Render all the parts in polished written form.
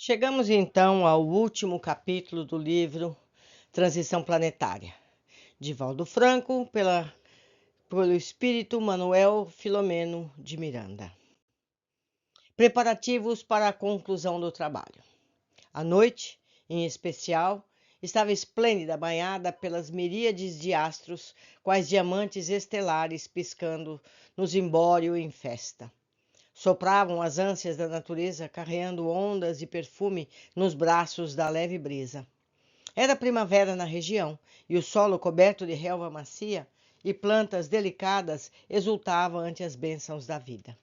Chegamos então ao último capítulo do livro Transição Planetária, de Valdo Franco, pelo espírito Manuel Filomeno de Miranda. Preparativos para a conclusão do trabalho. A noite, em especial, estava esplêndida, banhada pelas miríades de astros, quais diamantes estelares piscando no zimbório em festa. Sopravam as ânsias da natureza, carreando ondas de perfume nos braços da leve brisa. Era primavera na região, e o solo coberto de relva macia e plantas delicadas exultava ante as bênçãos da vida.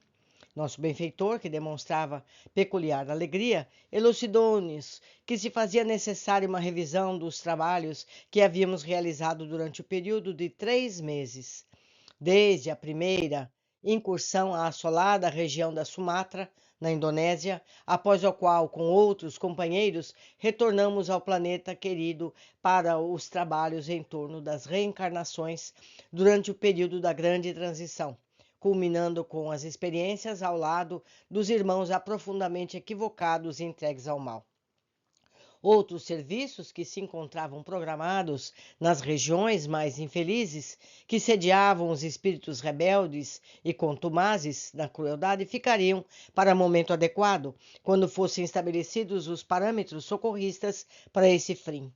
Nosso benfeitor, que demonstrava peculiar alegria, elucidou-nos que se fazia necessária uma revisão dos trabalhos que havíamos realizado durante o período de 3 meses, desde a primeira incursão à assolada região da Sumatra, na Indonésia, após o qual, com outros companheiros, retornamos ao planeta querido para os trabalhos em torno das reencarnações durante o período da Grande Transição, culminando com as experiências ao lado dos irmãos profundamente equivocados e entregues ao mal. Outros serviços que se encontravam programados nas regiões mais infelizes, que sediavam os espíritos rebeldes e contumazes na crueldade, ficariam para momento adequado, quando fossem estabelecidos os parâmetros socorristas para esse fim.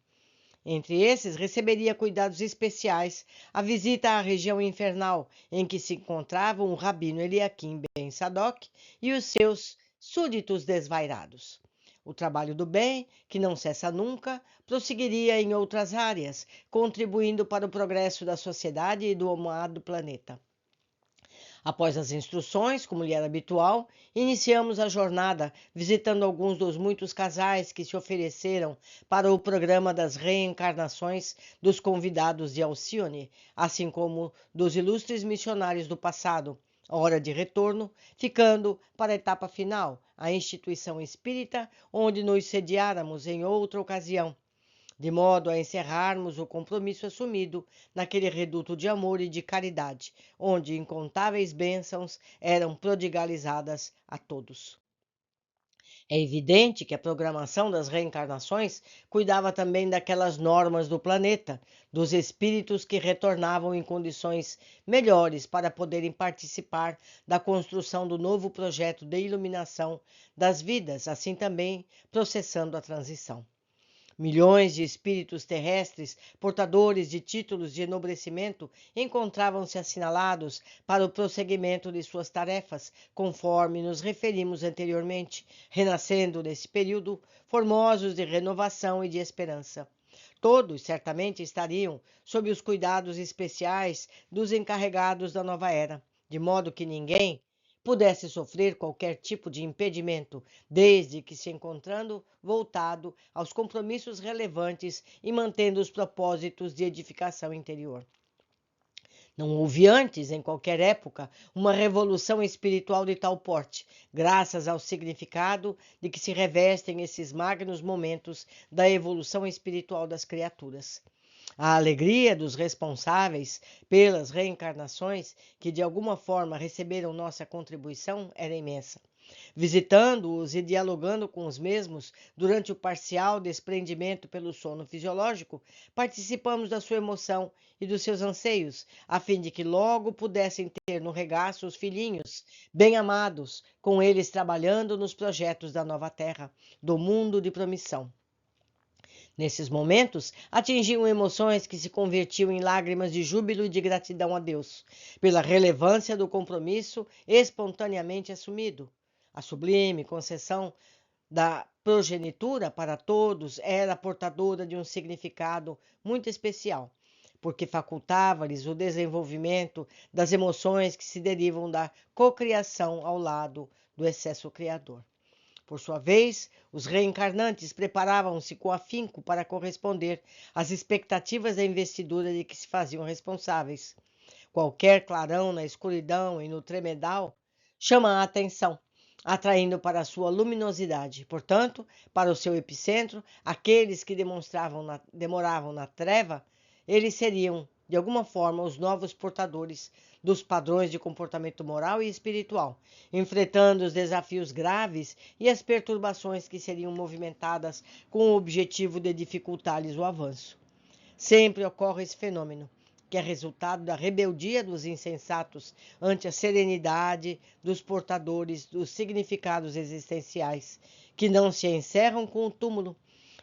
Entre esses, receberia cuidados especiais a visita à região infernal, em que se encontravam o rabino Eliakim Ben Sadoc e os seus súditos desvairados. O trabalho do bem, que não cessa nunca, prosseguiria em outras áreas, contribuindo para o progresso da sociedade e do amado planeta. Após as instruções, como lhe era habitual, iniciamos a jornada, visitando alguns dos muitos casais que se ofereceram para o programa das reencarnações dos convidados de Alcione, assim como dos ilustres missionários do passado. Hora de retorno, ficando para a etapa final, a instituição espírita, onde nos sediáramos em outra ocasião, de modo a encerrarmos o compromisso assumido naquele reduto de amor e de caridade, onde incontáveis bênçãos eram prodigalizadas a todos. É evidente que a programação das reencarnações cuidava também daquelas normas do planeta, dos espíritos que retornavam em condições melhores para poderem participar da construção do novo projeto de iluminação das vidas, assim também processando a transição. Milhões de espíritos terrestres, portadores de títulos de enobrecimento, encontravam-se assinalados para o prosseguimento de suas tarefas, conforme nos referimos anteriormente, renascendo nesse período, formosos de renovação e de esperança. Todos certamente estariam sob os cuidados especiais dos encarregados da nova era, de modo que ninguém pudesse sofrer qualquer tipo de impedimento, desde que se encontrando voltado aos compromissos relevantes e mantendo os propósitos de edificação interior. Não houve antes, em qualquer época, uma revolução espiritual de tal porte, graças ao significado de que se revestem esses magnos momentos da evolução espiritual das criaturas. A alegria dos responsáveis pelas reencarnações, que de alguma forma receberam nossa contribuição, era imensa. Visitando-os e dialogando com os mesmos durante o parcial desprendimento pelo sono fisiológico, participamos da sua emoção e dos seus anseios, a fim de que logo pudessem ter no regaço os filhinhos, bem amados, com eles trabalhando nos projetos da nova terra, do mundo de promissão. Nesses momentos, atingiam emoções que se convertiam em lágrimas de júbilo e de gratidão a Deus, pela relevância do compromisso espontaneamente assumido. A sublime concessão da progenitura para todos era portadora de um significado muito especial, porque facultava-lhes o desenvolvimento das emoções que se derivam da cocriação ao lado do excesso criador. Por sua vez, os reencarnantes preparavam-se com afinco para corresponder às expectativas da investidura de que se faziam responsáveis. Qualquer clarão na escuridão e no tremedal chama a atenção, atraindo para a sua luminosidade. Portanto, para o seu epicentro, aqueles que demoravam na treva, eles seriam de alguma forma, os novos portadores dos padrões de comportamento moral e espiritual, enfrentando os desafios graves e as perturbações que seriam movimentadas com o objetivo de dificultar-lhes o avanço. Sempre ocorre esse fenômeno, que é resultado da rebeldia dos insensatos ante a serenidade dos portadores dos significados existenciais, que não se encerram com o túmulo.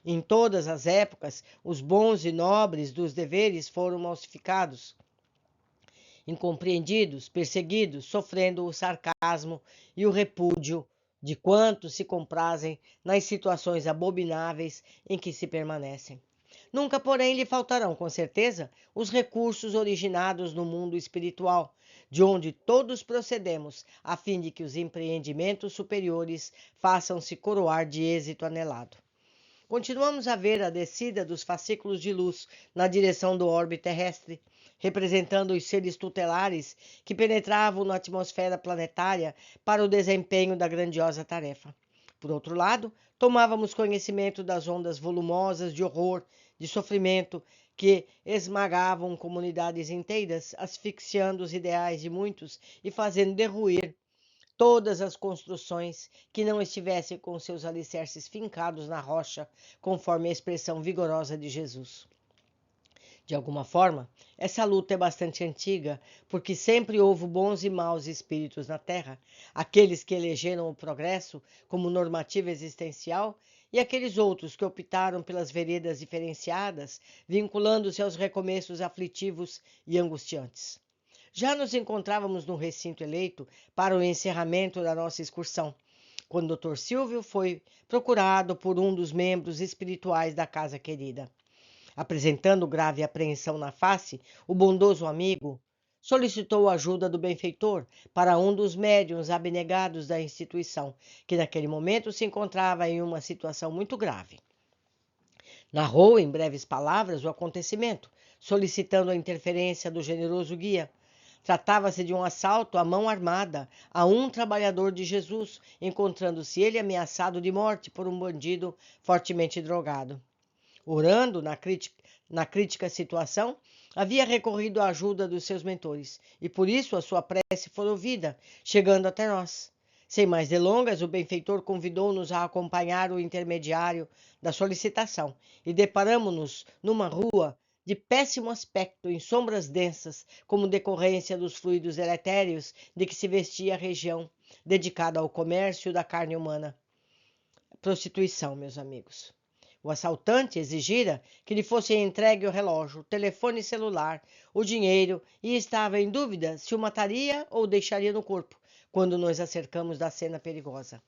Em todas as épocas, os bons e nobres dos deveres foram falsificados, incompreendidos, perseguidos, sofrendo o sarcasmo e o repúdio de quantos se comprazem nas situações abomináveis em que se permanecem. Nunca, porém, lhe faltarão, com certeza, os recursos originados no mundo espiritual, de onde todos procedemos, a fim de que os empreendimentos superiores façam-se coroar de êxito anelado. Continuamos a ver a descida dos fascículos de luz na direção do orbe terrestre, representando os seres tutelares que penetravam na atmosfera planetária para o desempenho da grandiosa tarefa. Por outro lado, tomávamos conhecimento das ondas volumosas de horror, de sofrimento, que esmagavam comunidades inteiras, asfixiando os ideais de muitos e fazendo derruir todas as construções que não estivessem com seus alicerces fincados na rocha, conforme a expressão vigorosa de Jesus. De alguma forma, essa luta é bastante antiga, porque sempre houve bons e maus espíritos na Terra, aqueles que elegeram o progresso como normativa existencial e aqueles outros que optaram pelas veredas diferenciadas, vinculando-se aos recomeços aflitivos e angustiantes. Já nos encontrávamos no recinto eleito para o encerramento da nossa excursão, quando o Dr. Silvio foi procurado por um dos membros espirituais da casa querida. Apresentando grave apreensão na face, o bondoso amigo solicitou a ajuda do benfeitor para um dos médiuns abnegados da instituição, que naquele momento se encontrava em uma situação muito grave. Narrou em breves palavras o acontecimento, solicitando a interferência do generoso guia. Tratava-se de um assalto à mão armada a um trabalhador de Jesus, encontrando-se ele ameaçado de morte por um bandido fortemente drogado. Orando na crítica situação, havia recorrido à ajuda dos seus mentores, e por isso a sua prece foi ouvida, chegando até nós. Sem mais delongas, o benfeitor convidou-nos a acompanhar o intermediário da solicitação, e deparamo-nos numa rua de péssimo aspecto, em sombras densas, como decorrência dos fluidos deletéreos de que se vestia a região dedicada ao comércio da carne humana. Prostituição, meus amigos. O assaltante exigira que lhe fosse entregue o relógio, o telefone celular, o dinheiro e estava em dúvida se o mataria ou o deixaria no corpo, quando nos acercamos da cena perigosa.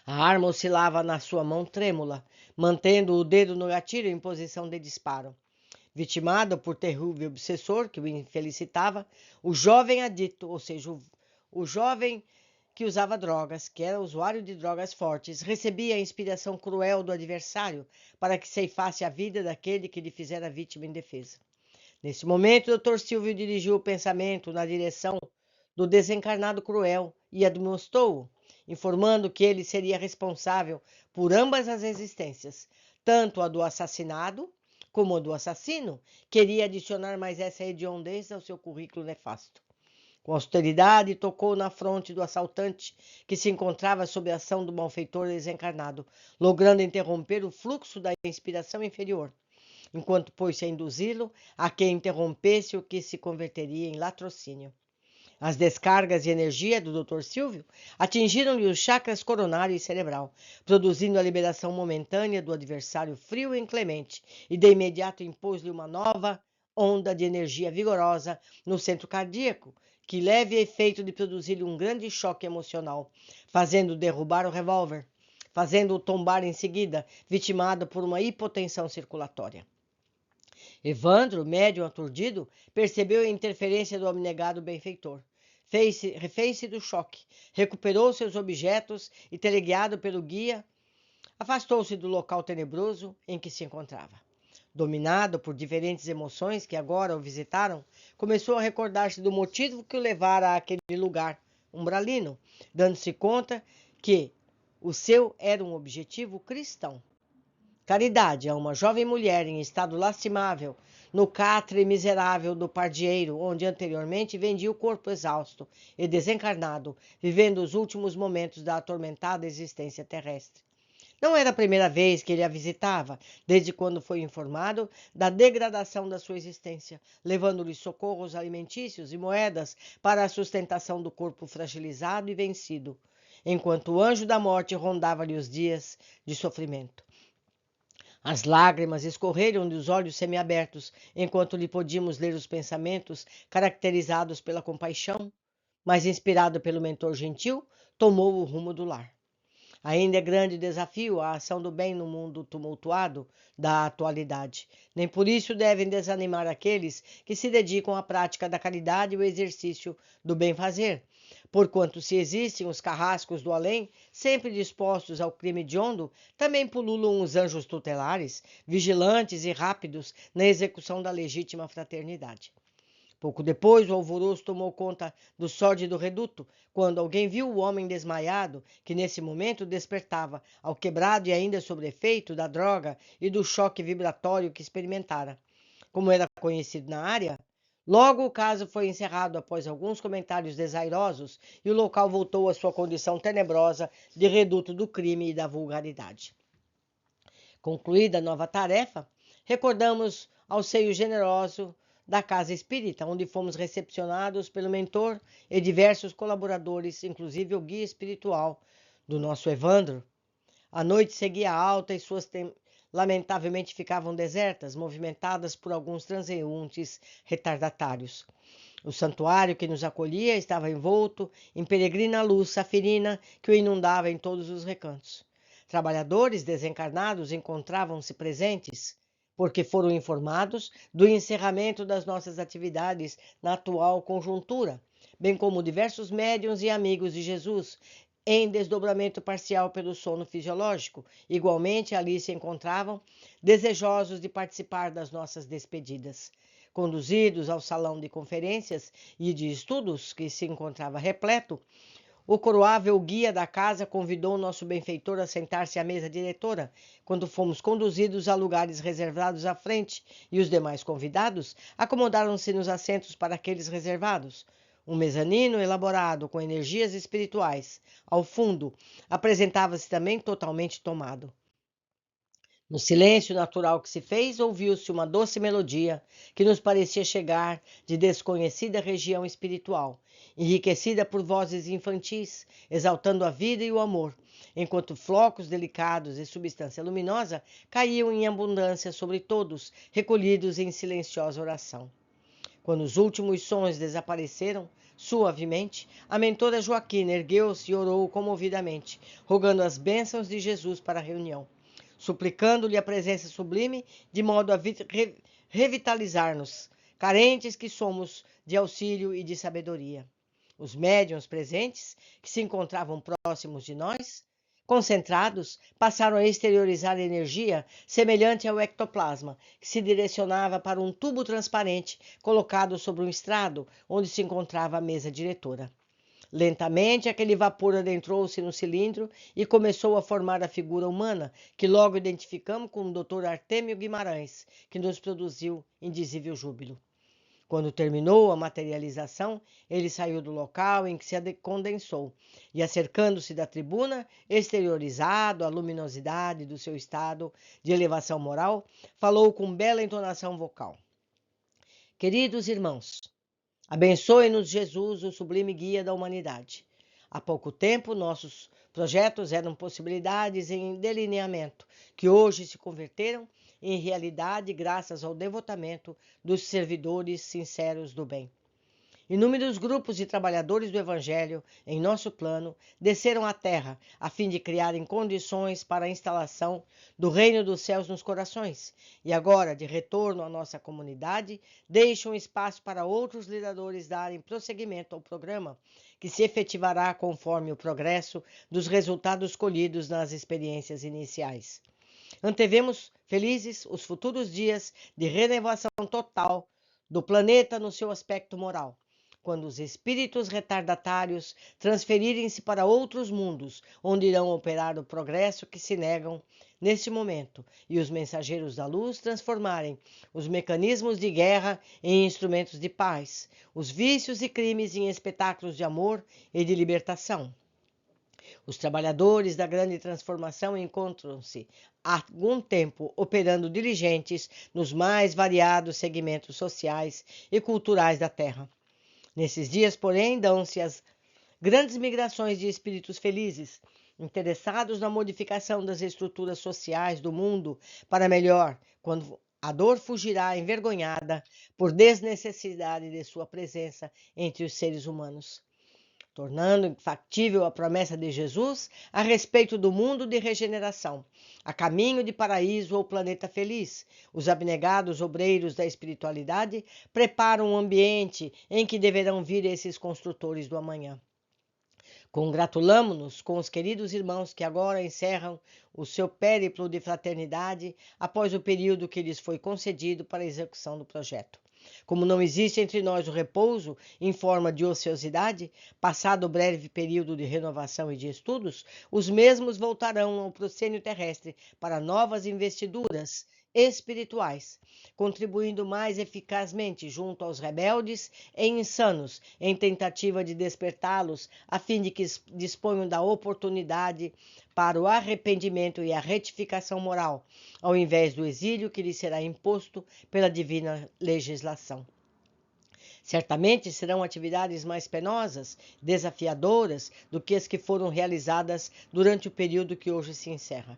A arma oscilava na sua mão trêmula, mantendo o dedo no gatilho em posição de disparo. Vitimado por terrível obsessor que o infelicitava, o jovem adicto, ou seja, o jovem que usava drogas, que era usuário de drogas fortes, recebia a inspiração cruel do adversário para que ceifasse a vida daquele que lhe fizera vítima indefesa. Nesse momento, o Dr. Silvio dirigiu o pensamento na direção do desencarnado cruel e admoestou-o, informando que ele seria responsável por ambas as existências, tanto a do assassinado como a do assassino. Queria adicionar mais essa hediondez ao seu currículo nefasto. Com austeridade, tocou na fronte do assaltante, que se encontrava sob a ação do malfeitor desencarnado, logrando interromper o fluxo da inspiração inferior, enquanto pôs-se a induzi-lo a que interrompesse o que se converteria em latrocínio. As descargas de energia do Dr. Silvio atingiram-lhe os chakras coronário e cerebral, produzindo a liberação momentânea do adversário frio e inclemente, e de imediato impôs-lhe uma nova onda de energia vigorosa no centro cardíaco, que leve efeito de produzir-lhe um grande choque emocional, fazendo derrubar o revólver, fazendo-o tombar em seguida, vitimado por uma hipotensão circulatória. Evandro, médium aturdido, percebeu a interferência do abnegado benfeitor. Refez-se do choque, recuperou seus objetos e, teleguiado pelo guia, afastou-se do local tenebroso em que se encontrava. Dominado por diferentes emoções que agora o visitaram, começou a recordar-se do motivo que o levara àquele lugar umbralino, dando-se conta que o seu era um objetivo cristão. Caridade é uma jovem mulher em estado lastimável, no catre miserável do pardieiro, onde anteriormente vendia o corpo exausto e desencarnado, vivendo os últimos momentos da atormentada existência terrestre. Não era a primeira vez que ele a visitava, desde quando foi informado da degradação da sua existência, levando-lhe socorros alimentícios e moedas para a sustentação do corpo fragilizado e vencido, enquanto o anjo da morte rondava-lhe os dias de sofrimento. As lágrimas escorreram dos olhos semiabertos, enquanto lhe podíamos ler os pensamentos caracterizados pela compaixão, mas inspirado pelo mentor gentil, tomou o rumo do lar. Ainda é grande desafio a ação do bem no mundo tumultuado da atualidade. Nem por isso devem desanimar aqueles que se dedicam à prática da caridade e ao exercício do bem-fazer. Porquanto, se existem os carrascos do além, sempre dispostos ao crime hediondo, também pululam os anjos tutelares, vigilantes e rápidos na execução da legítima fraternidade. Pouco depois, o alvoroço tomou conta do sórdido reduto, quando alguém viu o homem desmaiado, que nesse momento despertava, ao quebrado e ainda sob efeito da droga e do choque vibratório que experimentara. Como era conhecido na área, logo o caso foi encerrado após alguns comentários desairosos e o local voltou à sua condição tenebrosa de reduto do crime e da vulgaridade. Concluída a nova tarefa, recordamos ao seio generoso da Casa Espírita, onde fomos recepcionados pelo mentor e diversos colaboradores, inclusive o guia espiritual do nosso Evandro. A noite seguia alta e suas lamentavelmente ficavam desertas, movimentadas por alguns transeuntes retardatários. O santuário que nos acolhia estava envolto em peregrina luz safirina que o inundava em todos os recantos. Trabalhadores desencarnados encontravam-se presentes, porque foram informados do encerramento das nossas atividades na atual conjuntura, bem como diversos médiuns e amigos de Jesus, em desdobramento parcial pelo sono fisiológico. Igualmente, ali se encontravam desejosos de participar das nossas despedidas. Conduzidos ao salão de conferências e de estudos, que se encontrava repleto, o coroável guia da casa convidou o nosso benfeitor a sentar-se à mesa diretora, quando fomos conduzidos a lugares reservados à frente, e os demais convidados acomodaram-se nos assentos para aqueles reservados. Um mezanino elaborado com energias espirituais, ao fundo, apresentava-se também totalmente tomado. No silêncio natural que se fez, ouviu-se uma doce melodia que nos parecia chegar de desconhecida região espiritual, enriquecida por vozes infantis, exaltando a vida e o amor, enquanto flocos delicados e substância luminosa caíam em abundância sobre todos, recolhidos em silenciosa oração. Quando os últimos sons desapareceram, suavemente, a mentora Joaquina ergueu-se e orou comovidamente, rogando as bênçãos de Jesus para a reunião, suplicando-lhe a presença sublime, de modo a revitalizar-nos, carentes que somos de auxílio e de sabedoria. Os médiuns presentes, que se encontravam próximos de nós, concentrados, passaram a exteriorizar energia semelhante ao ectoplasma, que se direcionava para um tubo transparente colocado sobre um estrado, onde se encontrava a mesa diretora. Lentamente, aquele vapor adentrou-se no cilindro e começou a formar a figura humana, que logo identificamos com o Dr. Artêmio Guimarães, que nos produziu indizível júbilo. Quando terminou a materialização, ele saiu do local em que se condensou e, acercando-se da tribuna, exteriorizado a luminosidade do seu estado de elevação moral, falou com bela entonação vocal. Queridos irmãos, abençoe-nos Jesus, o sublime guia da humanidade. Há pouco tempo, nossos projetos eram possibilidades em delineamento, que hoje se converteram em realidade graças ao devotamento dos servidores sinceros do bem. Inúmeros grupos de trabalhadores do Evangelho, em nosso plano, desceram à Terra, a fim de criarem condições para a instalação do reino dos céus nos corações, e agora, de retorno à nossa comunidade, deixam espaço para outros lidadores darem prosseguimento ao programa, que se efetivará conforme o progresso dos resultados colhidos nas experiências iniciais. Antevemos felizes os futuros dias de renovação total do planeta no seu aspecto moral, quando os espíritos retardatários transferirem-se para outros mundos, onde irão operar o progresso que se negam neste momento, e os mensageiros da luz transformarem os mecanismos de guerra em instrumentos de paz, os vícios e crimes em espetáculos de amor e de libertação. Os trabalhadores da grande transformação encontram-se há algum tempo operando diligentes nos mais variados segmentos sociais e culturais da Terra. Nesses dias, porém, dão-se as grandes migrações de espíritos felizes, interessados na modificação das estruturas sociais do mundo para melhor, quando a dor fugirá envergonhada por desnecessidade de sua presença entre os seres humanos, tornando infactível a promessa de Jesus a respeito do mundo de regeneração, a caminho de paraíso ou planeta feliz. Os abnegados obreiros da espiritualidade preparam um ambiente em que deverão vir esses construtores do amanhã. Congratulamo-nos com os queridos irmãos que agora encerram o seu périplo de fraternidade após o período que lhes foi concedido para a execução do projeto. Como não existe entre nós o repouso em forma de ociosidade, passado o breve período de renovação e de estudos, os mesmos voltarão ao proscênio terrestre para novas investiduras espirituais, contribuindo mais eficazmente junto aos rebeldes e insanos, em tentativa de despertá-los, a fim de que disponham da oportunidade para o arrependimento e a retificação moral, ao invés do exílio que lhes será imposto pela divina legislação. Certamente serão atividades mais penosas, desafiadoras do que as que foram realizadas durante o período que hoje se encerra.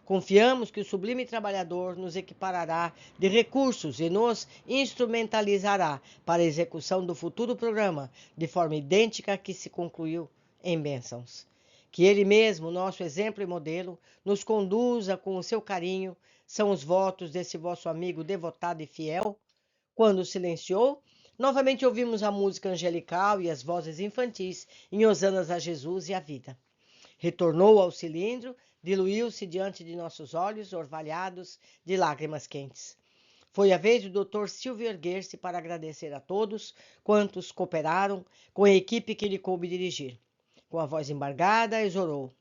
Confiamos que o sublime trabalhador nos equiparará de recursos e nos instrumentalizará para a execução do futuro programa, de forma idêntica à que se concluiu em bênçãos. Que ele mesmo, nosso exemplo e modelo, nos conduza com o seu carinho, são os votos desse vosso amigo devotado e fiel. Quando silenciou, novamente ouvimos a música angelical e as vozes infantis em hosanas a Jesus e à vida. Retornou ao cilindro, diluiu-se diante de nossos olhos, orvalhados de lágrimas quentes. Foi a vez do Dr. Silvio erguer-se para agradecer a todos quantos cooperaram com a equipe que lhe coube dirigir. Com a voz embargada, exorou: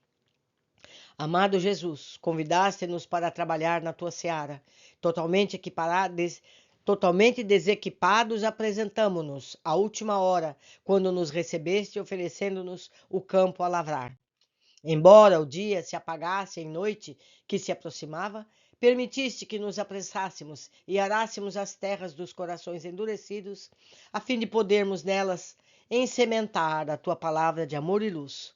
Amado Jesus, convidaste-nos para trabalhar na tua seara. Totalmente desequipados, apresentamo-nos à última hora, quando nos recebeste oferecendo-nos o campo a lavrar. Embora o dia se apagasse em noite que se aproximava, permitiste que nos apressássemos e arássemos as terras dos corações endurecidos, a fim de podermos nelas ensementar a tua palavra de amor e luz.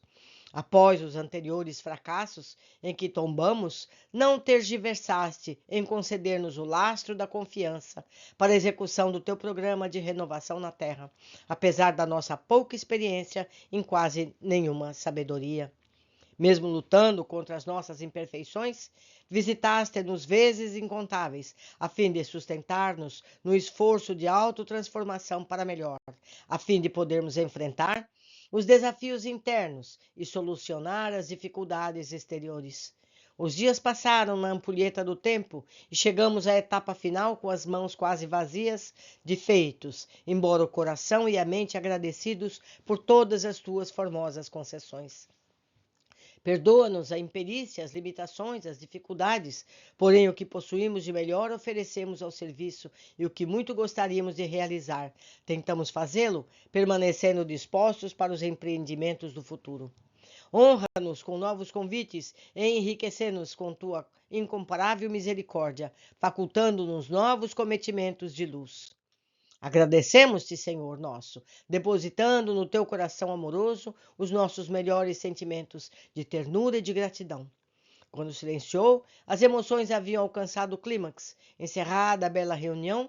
Após os anteriores fracassos em que tombamos, não tergiversaste em conceder-nos o lastro da confiança para a execução do teu programa de renovação na Terra, apesar da nossa pouca experiência em quase nenhuma sabedoria. Mesmo lutando contra as nossas imperfeições, visitaste-nos vezes incontáveis, a fim de sustentar-nos no esforço de autotransformação para melhor, a fim de podermos enfrentar os desafios internos e solucionar as dificuldades exteriores. Os dias passaram na ampulheta do tempo e chegamos à etapa final com as mãos quase vazias de feitos, embora o coração e a mente agradecidos por todas as tuas formosas concessões. Perdoa-nos a imperícia, as limitações, as dificuldades, porém o que possuímos de melhor oferecemos ao serviço e o que muito gostaríamos de realizar, tentamos fazê-lo, permanecendo dispostos para os empreendimentos do futuro. Honra-nos com novos convites e enriquece-nos com tua incomparável misericórdia, facultando-nos novos cometimentos de luz. Agradecemos-te, Senhor nosso, depositando no teu coração amoroso os nossos melhores sentimentos de ternura e de gratidão. Quando silenciou, as emoções haviam alcançado o clímax. Encerrada a bela reunião,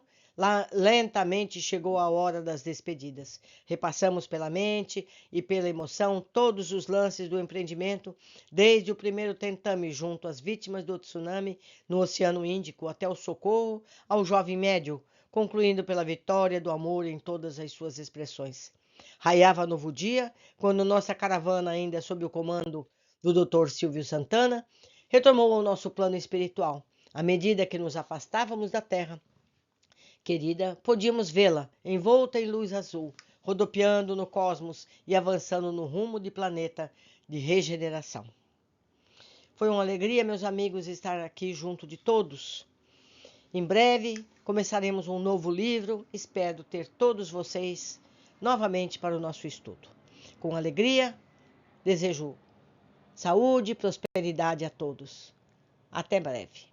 lentamente chegou a hora das despedidas. Repassamos pela mente e pela emoção todos os lances do empreendimento, desde o primeiro tentame junto às vítimas do tsunami no Oceano Índico até o socorro ao jovem médio, concluindo pela vitória do amor em todas as suas expressões. Raiava novo dia, quando nossa caravana, ainda sob o comando do Dr. Silvio Santana, retomou ao nosso plano espiritual. À medida que nos afastávamos da terra querida, podíamos vê-la, envolta em luz azul, rodopiando no cosmos e avançando no rumo de planeta de regeneração. Foi uma alegria, meus amigos, estar aqui junto de todos. Em breve começaremos um novo livro. Espero ter todos vocês novamente para o nosso estudo. Com alegria, desejo saúde e prosperidade a todos. Até breve.